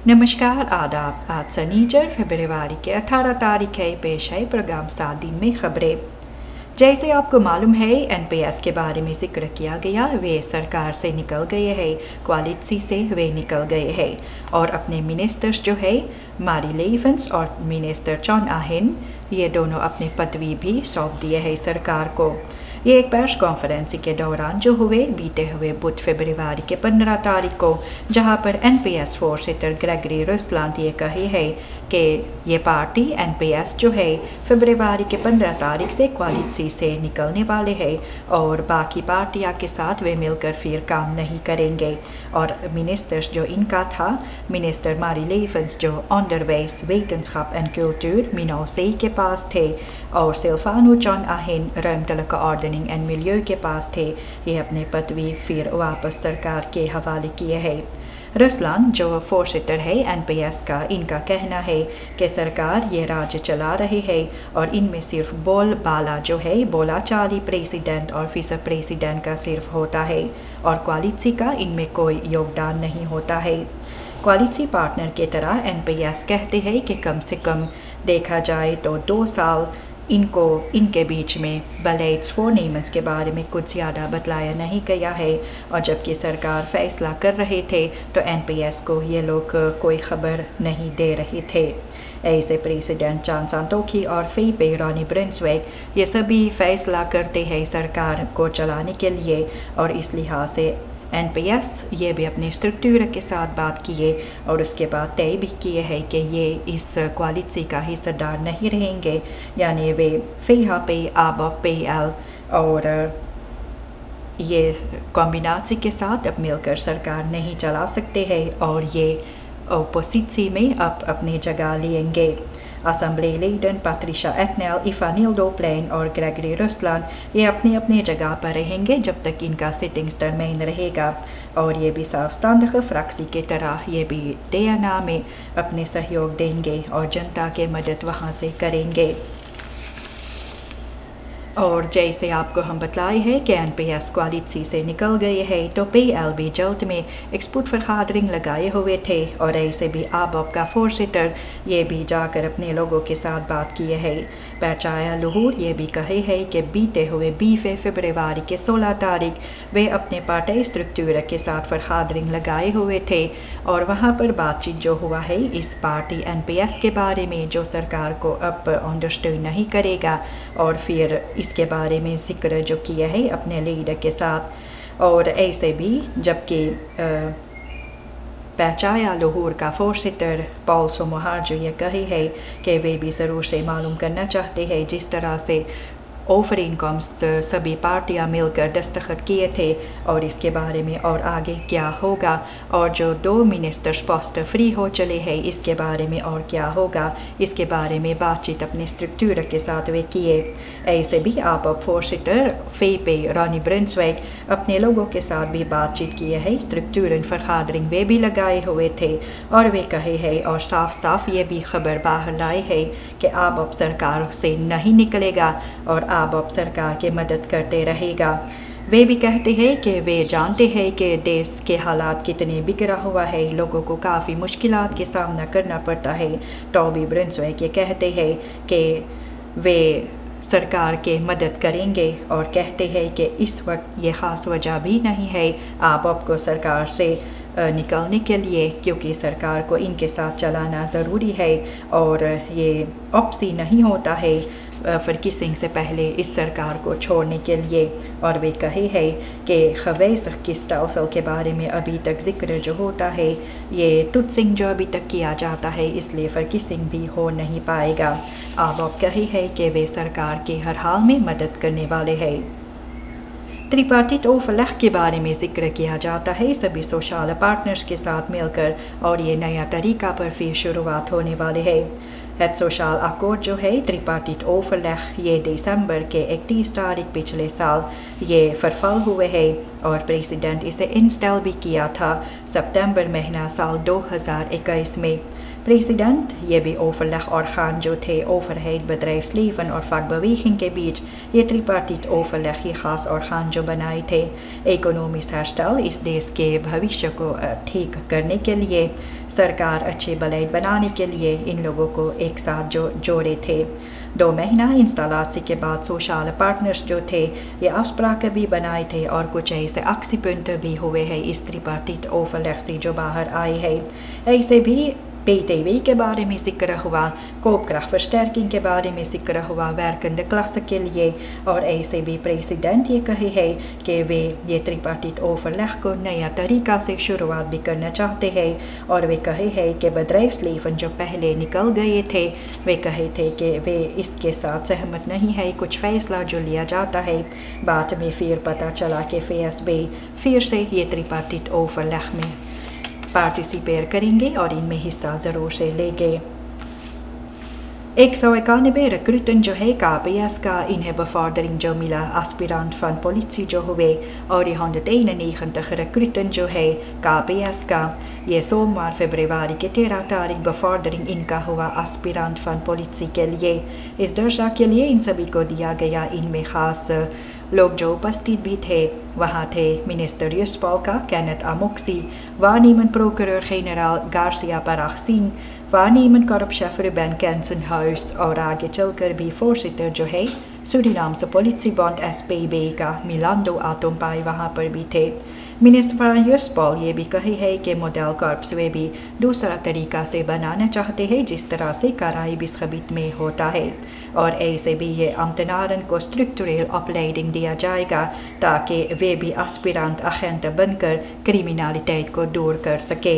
नमस्कार आदाब। आज सनीचर फरवरी के 18 तारीख है। पेश है प्रोग्राम 7 दिन में खबरें। जैसे आपको मालूम है, NPS के बारे में जिक्र किया गया। वे सरकार से निकल गए हैं, क्वालिटी से वे निकल गए हैं और अपने मिनिस्टर्स जो है मारी लेवेंस और मिनिस्टर चॉन आहिन, ये दोनों अपने पदवी भी सौंप दिए हैं सरकार को। ये एक प्रेस कॉन्फ्रेंस के दौरान जो हुए बीते हुए बुध फरवरी के 15 तारीख को, जहां पर NPS फोर्सिटर ग्रेगरी रुसलान ये कहे है कि ये पार्टी NPS जो है फरवरी के 15 तारीख से क्वालिटी से निकलने वाले हैं और बाकी पार्टियां के साथ वे मिलकर फिर काम नहीं करेंगे। और मिनिस्टर्स जो इनका था, मिनिस्टर मारी लेवेंस जो ऑनडरवेज वेटनschap एंड कल्चर मिनोसे के पास थे और सिल्फानो चॉन आहिन रुimtelijke ordening एंड मिलिeu के पास थे, ये अपने पदवी फिर वापस सरकार के हवाले किए हैं। रुसलान जो फोर्सिटर है NPS का, इनका कहना है कि सरकार ये राज्य चला रही है और इनमें सिर्फ बोल बाला जो है बोला चाली प्रेसिडेंट और विस प्रेसिडेंट का सिर्फ होता है और क्वालिटी का इनमें कोई योगदान नहीं होता है। क्वालिटी पार्टनर की तरह NPS कहते हैं कि कम से कम देखा जाए तो 2 साल इनके बीच में बलेट्स फोरनेमेंट्स के बारे में कुछ ज़्यादा बतलाया नहीं गया है और जबकि सरकार फैसला कर रहे थे तो NPS को ये लोग कोई खबर नहीं दे रहे थे। ऐसे प्रेसिडेंट जॉन सांतोखी और फेलिपे रॉनी ब्रुंसविक ये सभी फैसला करते हैं सरकार को चलाने के लिए और इस लिहाज से NPS ये भी अपने स्ट्रक्चर के साथ बात किए और उसके बाद तय भी किए हैं कि ये इस क्वालिटी का हिस्सेदार नहीं रहेंगे, यानी वे FHP, ABOP, PL और ये कॉम्बिनाची के साथ अब मिलकर सरकार नहीं चला सकते हैं और ये ओपोजिशन में अब अपनी जगह लेंगे। असम्बली लीडर पैट्रिशा एटनेल, इफानिल्डो प्लेन और ग्रेगरी रुसलान ये अपनी अपनी जगह पर रहेंगे जब तक इनका सिटिंग टर्म रहेगा और ये भी साफस्तांदख फ्रैक्सी की तरह ये भी DNA में अपने सहयोग देंगे और जनता के मदद वहाँ से करेंगे। और जैसे आपको हम बतलाए हैं कि NPS क्वालिटी से निकल गए हैं तो PL भी जल्द में एक्सपोर्ट फरहादरिंग लगाए हुए थे और ऐसे भी ABOP का फोर्सिटर ये भी जाकर अपने लोगों के साथ बात किए हैं। पैचाया लहूर ये भी कहे है कि बीते हुए 20 फरवरी के 16 तारीख वे अपने पार्टी स्ट्रक्चर के साथ फरहादरिंग लगाए हुए थे और वहाँ पर बातचीत जो हुआ है इस पार्टी NPS के बारे में जो सरकार को अब अंडरस्टैंड नहीं करेगा और फिर इसके बारे में जिक्र जो किया है अपने लीडर के साथ। और ऐसे भी जबकि पैचाया लाहौर का फोर्सिटर पॉल सोमोहार जो ये कहे है कि वे भी ज़रूर से मालूम करना चाहते हैं जिस तरह से ओवर इनकम्स सभी पार्टियां मिलकर दस्तखत किए थे और इसके बारे में और आगे क्या होगा और जो 2 मिनिस्टर्स पोस्ट फ्री हो चले हैं इसके बारे में और क्या होगा, इसके बारे में बातचीत अपने स्ट्रक्चर के साथ वे किए। ऐसे भी ABOP फोर्सिटर फेलिपे रॉनी ब्रुंसविक अपने लोगों के साथ भी बातचीत किए है। स्ट्रक्चर फरहादरिंग वे भी लगाए हुए थे और वे कहे है और साफ साफ ये भी खबर बाहर लाए है कि ABOP सरकार से नहीं निकलेगा और ABOP सरकार की मदद करते रहेगा। वे भी कहते हैं कि वे जानते हैं कि देश के हालात कितने बिगड़ा हुआ है, लोगों को काफ़ी मुश्किलात के सामना करना पड़ता है। टॉबी ब्रुंसविक ये कहते हैं कि वे सरकार के मदद करेंगे और कहते हैं कि इस वक्त ये ख़ास वजह भी नहीं है ABOP को सरकार से निकलने के लिए, क्योंकि सरकार को इनके साथ चलाना ज़रूरी है और ये ऑप्शन नहीं होता है फरकिसिंग से पहले इस सरकार को छोड़ने के लिए। और वे कहे है कि खवैस किस्टाउसल के बारे में अभी तक जिक्र जो होता है ये तुत्सिंग जो अभी तक किया जाता है, इसलिए फरकिसिंग भी हो नहीं पाएगा। ABOP कहे है कि वे सरकार के हर हाल में मदद करने वाले हैं। त्रिपार्टित ओवरलैग के बारे में जिक्र किया जाता है सभी सोशल पार्टनर्स के साथ मिलकर और ये नया तरीका पर फिर शुरुआत होने वाले है। हेड सोशल अकॉर्ड जो है त्रिपार्टित ओवरलैग ये दिसंबर के 31 तारीख पिछले साल ये फरफल हुए है और प्रेसिडेंट इसे इंस्टॉल भी किया था सितंबर महीना साल 2021 में। President ये भी overleg और खान जो थे overheid bedrijfsleven और vakbeweging के बीच ये tripartite overleg ये खास और खान जो बनाए थे इकोनॉमिक हेरस्टाइल इस देश के भविष्य को ठीक करने के लिए सरकार अच्छे बलैद बनाने के लिए इन लोगों को एक साथ जोड़े थे 2 महीना इंस्टॉलासी के बाद सोशल पार्टनर्स जो थे ये afspraken भी बनाए थे और कुछ ऐसे actiepunten भी हुए हैं इस tripartite overleg से जो बाहर आए हैं ऐसे भी BTW के बारे में जिक्र हुआ koopkrachtversterking के बारे में जिक्र हुआ werkende klasse के लिए और ऐसे भी प्रेसिडेंट ये कहे है कि वे ये tripartite overleg को नया तरीका से शुरुआत भी करना चाहते हैं और वे कहे है कि bedrijfsleven जो पहले निकल गए थे वे कहे थे कि वे इसके साथ सहमत नहीं है कुछ फैसला जो लिया जाता है बाद में फिर पता चला कि VSB फिर से ये tripartite overleg में पार्टिसिपेट करेंगे और इनमें हिस्सा ज़रूर से लेंगे 191 रिक्रूटन जो है KPS का इन्हें bevordering जो मिला aspirant van politie जो हुए और ये 191 रिक्रूटन जो है KPS का ये सोमवार फरवरी के 13 तारीख bevordering इनका हुआ aspirant van politie के लिए इस दर्जा के लिए इन सभी को दिया गया इनमें खास लोग जो उपस्थित भी थे वहाँ थे minister Juspolka, Kenneth Amoxie, waarnemend procureur-generaal Garcia Paragsin, waarnemend korpschef Ruben Kensenhuis और आगे चलकर भी voorzitter जो है सूरीनामse politiebond SPB का मिलांडो आतोम्पाई वहाँ पर भी थे मिनिस्टर Juspol ये भी कहे है कि मॉडल कॉर्प्स वे भी दूसरा तरीका से बनाना चाहते हैं जिस तरह से Caraïbes gebied में होता है और ऐसे भी ये ambtenaren को स्ट्रक्चरल opleiding दिया जाएगा ताकि वे भी aspirant agenten बनकर क्रिमिनलिटी को दूर कर सके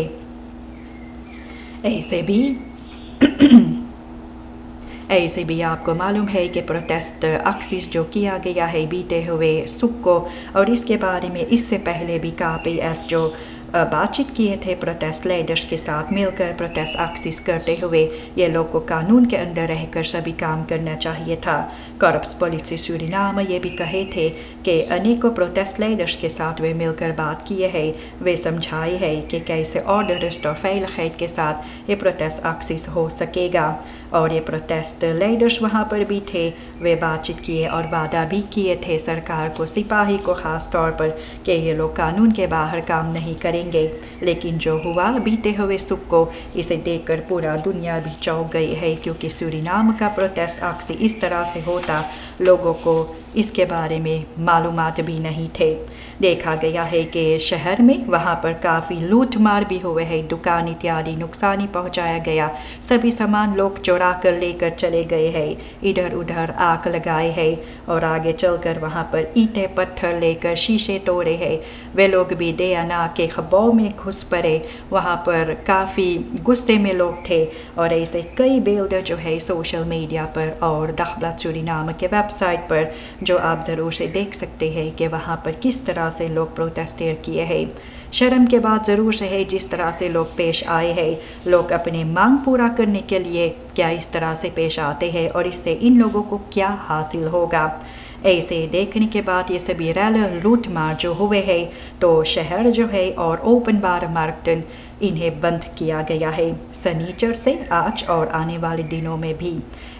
ऐसे भी आपको मालूम है कि प्रोटेस्ट एक्सिस जो किया गया है बीते हुए सुख को और इसके बारे में इससे पहले भी KPS जो बातचीत किए थे प्रोटेस्ट लीडर्स के साथ मिलकर प्रोटेस्ट एक्सिस करते हुए ये लोग को कानून के अंदर रहकर सभी काम करना चाहिए था कॉर्प्स पुलिस सूरीनाम ये भी कहे थे कि अनेकों प्रोटेस्ट लीडर्स के साथ वे मिलकर बात किए हैं वे समझाए हैं कि कैसे ऑर्डरिस्ट और veiligheid के साथ ये प्रोटेस्ट एक्सिस हो सकेगा और ये प्रोटेस्ट लीडर्स वहाँ पर भी थे वे बातचीत किए और वादा भी किए थे सरकार को सिपाही को ख़ास तौर पर कि ये लोग कानून के बाहर काम नहीं करेंगे लेकिन जो हुआ बीते हुए सुख को इसे देखकर पूरा दुनिया भी चौंक गई है क्योंकि सूरीनाम का प्रोटेस्ट एक्सिस इस तरह से होता लोगों को इसके बारे में मालूमात भी नहीं थे देखा गया है कि शहर में वहाँ पर काफ़ी लूट मार भी हुए हैं दुकान इत्यादि नुकसानी पहुँचाया गया सभी सामान लोग चुरा कर लेकर चले गए हैं इधर उधर आग लगाए हैं और आगे चलकर वहाँ पर ईंटें पत्थर लेकर शीशे तोड़े हैं वे लोग भी देना के खबाव में घुस पड़े वहाँ पर काफ़ी गुस्से में लोग थे और ऐसे कई बिल्डर जो है सोशल मीडिया पर और दखबलात सूरीनाम के वेबसाइट पर जो आप ज़रूर से देख सकते हैं कि वहाँ पर किस तरह से लोग प्रोटेस्टेट किए हैं शर्म के बाद ज़रूर से है जिस तरह से लोग पेश आए हैं लोग अपने मांग पूरा करने के लिए क्या इस तरह से पेश आते हैं और इससे इन लोगों को क्या हासिल होगा ऐसे देखने के बाद ये सभी रैली लूट मार जो हुए हैं तो शहर जो है और ओपन बार मार्केट इन्हें बंद किया गया है शनिचर से आज और आने वाले दिनों में भी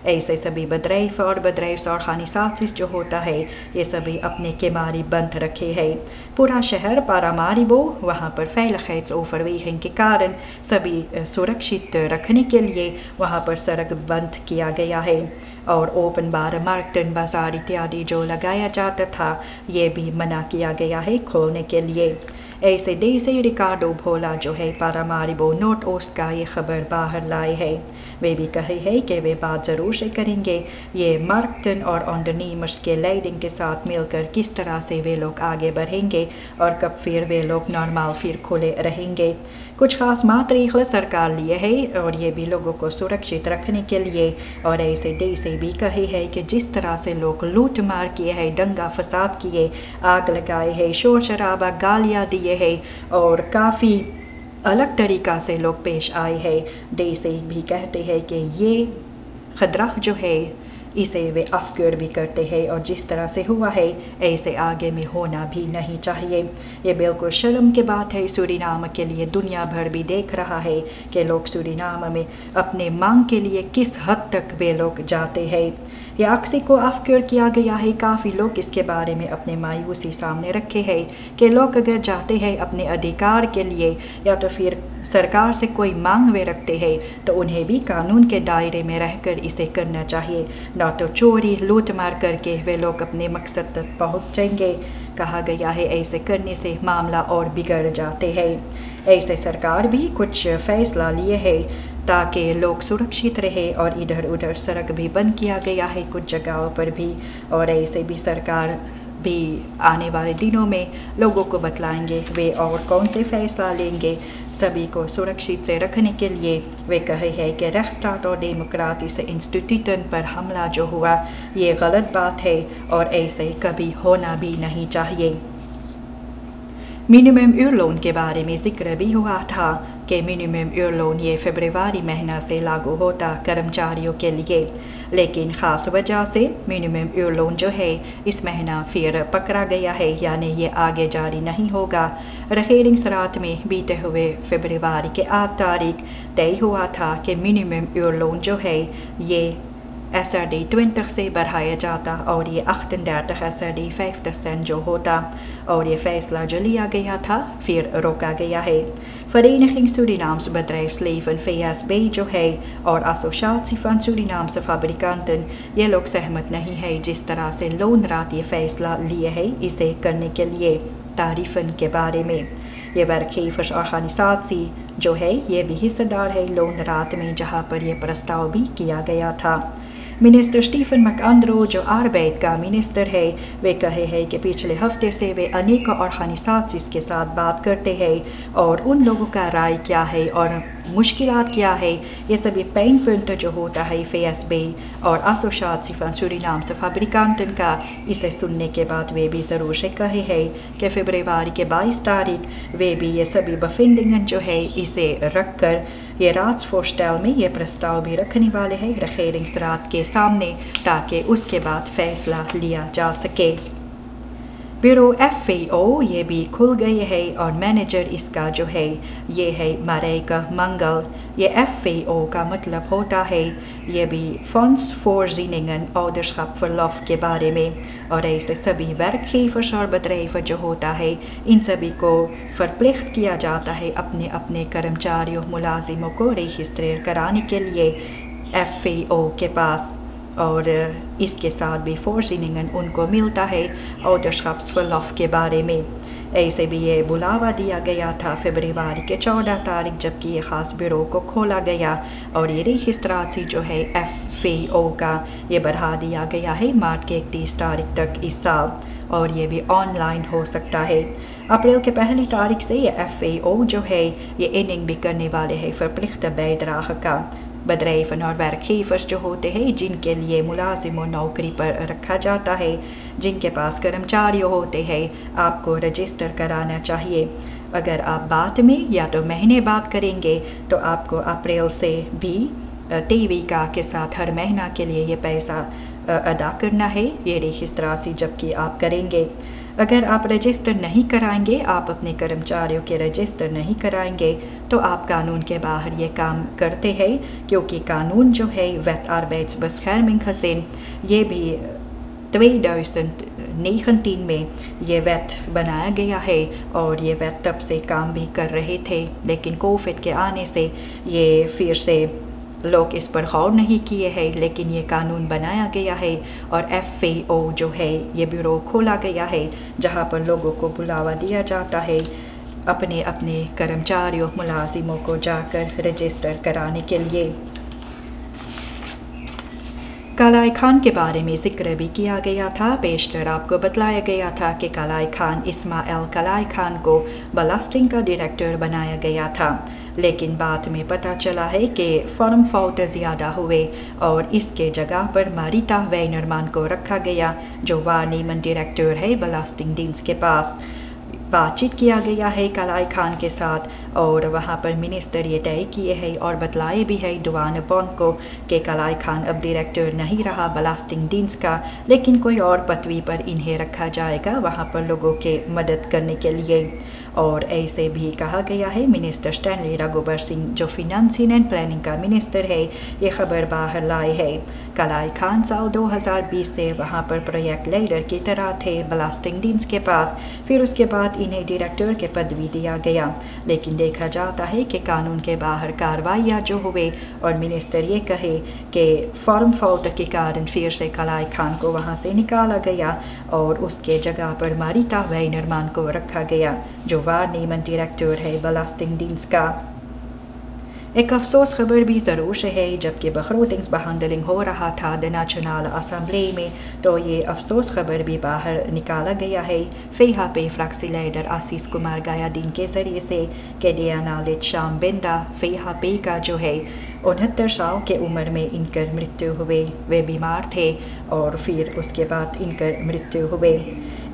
ऐसे सभी bedrijf और bedrijfsorganisaties जो होता है ये सभी अपने केमारी बंद रखे हैं पूरा शहर Paramaribo वहाँ पर veiligheidsoverweging के कारण सभी सुरक्षित रखने के लिए वहाँ पर सड़क बंद किया गया है और ओपन बार मार्केट बाजार इत्यादि जो लगाया जाता था ये भी मना किया गया है खोलने के लिए ऐसे देसी रिकार्डो भोला जो है Paramaribo नॉर्थ ओस्ट का ये खबर बाहर लाए है वे भी कहे हैं कि वे बात ज़रूर से करेंगे ये मार्केट और ondernemers के लीडिंग के साथ मिलकर किस तरह से वे लोग आगे बढ़ेंगे और कब फिर वे लोग नॉर्मल फिर खुले रहेंगे कुछ खास मातरीक़ सरकार लिए है और ये भी लोगों को सुरक्षित रखने के लिए और ऐसे देसी भी कहे है कि जिस तरह से लोग लूट मार किए हैं दंगा फसाद किए आग लगाए हैं शोर शराबा गालियाँ दिए हैं और काफ़ी अलग तरीक़ा से लोग पेश आए हैं देसी भी कहते हैं कि ये खतरा जो है इसे वे अफगोर भी करते हैं और जिस तरह से हुआ है ऐसे आगे में होना भी नहीं चाहिए। ये बिल्कुल शर्म की बात है। सूरीनाम के लिए दुनिया भर भी देख रहा है कि लोग सूरीनाम में अपने मांग के लिए किस हद तक वे लोग जाते हैं। यह अक्सी को अफगोर किया गया है। काफ़ी लोग इसके बारे में अपने मायूसी सामने रखे हैं कि लोग अगर जाते हैं अपने अधिकार के लिए या तो फिर सरकार से कोई मांग वे रखते हैं तो उन्हें भी कानून के दायरे में रहकर इसे करना चाहिए, ना तो चोरी लूट मार करके वे लोग अपने मकसद तक पहुँचेंगे। कहा गया है ऐसे करने से मामला और बिगड़ जाते हैं। ऐसे सरकार भी कुछ फैसला लिए है ताकि लोग सुरक्षित रहे और इधर उधर सड़क भी बंद किया गया है कुछ जगहों पर भी। और ऐसे भी सरकार भी आने वाले दिनों में लोगों को बतलाएंगे वे और कौन से फैसला लेंगे सभी को सुरक्षित से रखने के लिए। वे कहे हैं कि रेखस्टाट और डेमोक्रेटिक इंस्टीट्यूशन पर हमला जो हुआ ये गलत बात है और ऐसे कभी होना भी नहीं चाहिए। मिनिमम लोन के बारे में जिक्र भी हुआ था कि मिनिमम लोन ये फरवरी महीना से लागू होता कर्मचारियों के लिए, लेकिन ख़ास वजह से मिनिमम लोन जो है इस महीना फिर पकड़ा गया है, यानी ये आगे जारी नहीं होगा। रखेरिंग्स रात में बीते हुए फरवरी के 8 तारीख तय हुआ था कि मिनिमम लोन जो है ये SRD 20 से बढ़ाया जाता और ये 38 SRD 5% जो होता, और ये फैसला जो लिया गया था फिर रोका गया है। Vereniging Surinaamse Bedrijfsleven VSB जो है और Associatie van Surinaamse Fabrikanten ये लोग सहमत नहीं है जिस तरह से लोन रात ये फैसला लिए है इसे करने के लिए। तारीफन के बारे में ये werkgeversorganisatie जो है ये भी हिस्सेदार है लोन रात में जहाँ पर यह प्रस्ताव भी किया गया था। मिनिस्टर स्टीफन मैकआंड्रो जो आर्बेट का मिनिस्टर है वे कहे हैं कि पिछले हफ्ते से वे अनेक ऑर्गेनाइजेशंस के साथ बात करते हैं और उन लोगों का राय क्या है और मुश्किलात क्या है ये सभी पेन पॉइंट जो होता है VSB और Associatie van Surinaamse Fabrikanten का इसे सुनने के बाद वे भी ज़रूर से कहे हैं कि फरवरी के 22 तारीख वे भी ये सभी बफिंडिंगन जो है इसे रख कर ये राजफोस्टल में ये प्रस्ताव भी रखने वाले हैं रखेरिंग्स रात के सामने ताकि उसके बाद फैसला लिया जा सके। ब्यूरो FAO ये भी खुल गए है और मैनेजर इसका जो है ये है मारेका मंगल। ये FAO का मतलब होता है ये भी फंड्स फॉर ज़ीनिंगन ouderschap verlof के बारे में, और ऐसे सभी werkgevers और bedrijven जो होता है इन सभी को verplicht किया जाता है अपने अपने कर्मचारियों मुलाजिमों को रजिस्टर कराने के लिए FAO के पास, और इसके साथ भी फोर्सिंगन उनको मिलता है ouderschapsverlof के बारे में। ऐसे भी ये बुलावा दिया गया था फरवरी के 14 तारीख जबकि ये ख़ास ब्यूरो को खोला गया और ये रजिस्ट्रेशन जो है FAO का ये बढ़ा दिया गया है मार्च के 31 तारीख तक इस साल, और ये भी ऑनलाइन हो सकता है। अप्रैल के 1 तारीख से ये FAO जो है ये इनिंग भी करने वाले हैं verplichte bijdrage का। bedrijven और werkgevers जो होते हैं जिनके लिए मुलाजिमों नौकरी पर रखा जाता है जिनके पास कर्मचारी होते हैं आपको रजिस्टर कराना चाहिए। अगर आप बाद में या तो महीने बाद करेंगे तो आपको अप्रैल से भी TVK के साथ हर महीना के लिए ये पैसा अदा करना है ये रजिस्ट्रेशन जबकि आप करेंगे। अगर आप रजिस्टर नहीं कराएंगे आप अपने कर्मचारियों के रजिस्टर नहीं कराएंगे तो आप कानून के बाहर ये काम करते हैं, क्योंकि कानून जो है Wet arbeidsbeschermingsgezin ये भी 2019 में ये वेट बनाया गया है और ये वेट तब से काम भी कर रहे थे, लेकिन कोविड के आने से ये फिर से लोग इस पर गौर नहीं किए हैं, लेकिन ये कानून बनाया गया है और FAO जो है ये ब्यूरो खोला गया है जहाँ पर लोगों को बुलावा दिया जाता है अपने अपने कर्मचारियों मुलाजिमों को जाकर रजिस्टर कराने के लिए। कलाई खान के बारे में जिक्र भी किया गया था। पेशतर आपको बतलाया गया था कि कलाई खान इस्माइल कलाई खान को बलास्टिंग का डायरेक्टर बनाया गया था, लेकिन बाद में पता चला है कि फर्म फाउट ज़्यादा हुए और इसके जगह पर मारिता वेनरमान को रखा गया जो वार्निमन डायरेक्टर है बलास्टिंग डील्स के पास। बातचीत किया गया है कलाई खान के साथ और वहाँ पर मिनिस्टर ये तय किए हैं और बतलाए भी है दुआन बॉन्ग को कि कलाई खान अब डायरेक्टर नहीं रहा बलास्टिंग डीन्स का, लेकिन कोई और पदवी पर इन्हें रखा जाएगा वहाँ पर लोगों के मदद करने के लिए। और ऐसे भी कहा गया है मिनिस्टर स्टैनली रघुबर सिंह जो फिनेंसिंग एंड प्लानिंग का मिनिस्टर है ये खबर बाहर लाए है। कलाई खान साल 2020 से वहाँ पर प्रोजेक्ट लीडर की तरह थे बलास्टिंग डीन्स के पास, फिर उसके बाद इन्हें डायरेक्टर के पदवी दिया गया। लेकिन देखा जाता है कि कानून के बाहर कार्रवाइयाँ जो हुए और मिनिस्टर ये कहे कि फॉर्म फॉल्ट के कारण फिर से कलाई खान को वहाँ से निकाला गया और उसके जगह पर मारिता वेइनरमान को रखा गया जो वारनेमन डायरेक्टर है बलास्टिंग डीन्स का। एक अफसोस खबर भी ज़रूर से है, जबकि begrotingsbehandeling हो रहा था द नेशनल असम्बली में तो ये अफसोस खबर भी बाहर निकाला गया है फ़ीहापी फ्रैक्सी लीडर आशीष कुमार गायादीन के ज़रिए से कि डियानालित शामबिंदा फ़ीहापी का जो है 69 साल के उम्र में इनकर मृत्यु हुए। वे बीमार थे और फिर उसके बाद इनकर मृत्यु हुए।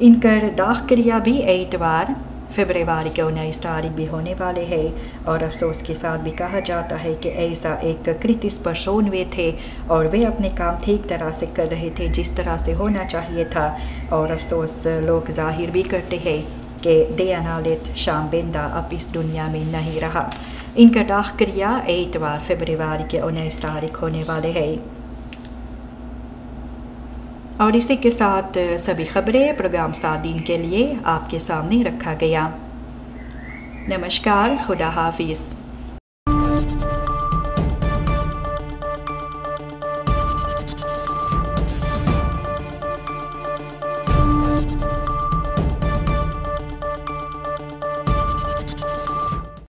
इनकर दाह क्रिया भी एतवार फरवरी के 19 तारीख भी होने वाले हैं और अफसोस के साथ भी कहा जाता है कि ऐसा एक क्रिटिस पर्सन वे थे और वे अपने काम ठीक तरह से कर रहे थे जिस तरह से होना चाहिए था। और अफसोस लोग जाहिर भी करते हैं कि डियानालित शामबिंदा अब इस दुनिया में नहीं रहा। इनका दाह क्रिया एतवार फरवरी के 19 तारीख होने वाले हैं। और इसी के साथ सभी खबरें प्रोग्राम 7 दिन के लिए आपके सामने रखा गया। नमस्कार, खुदा हाफिज़।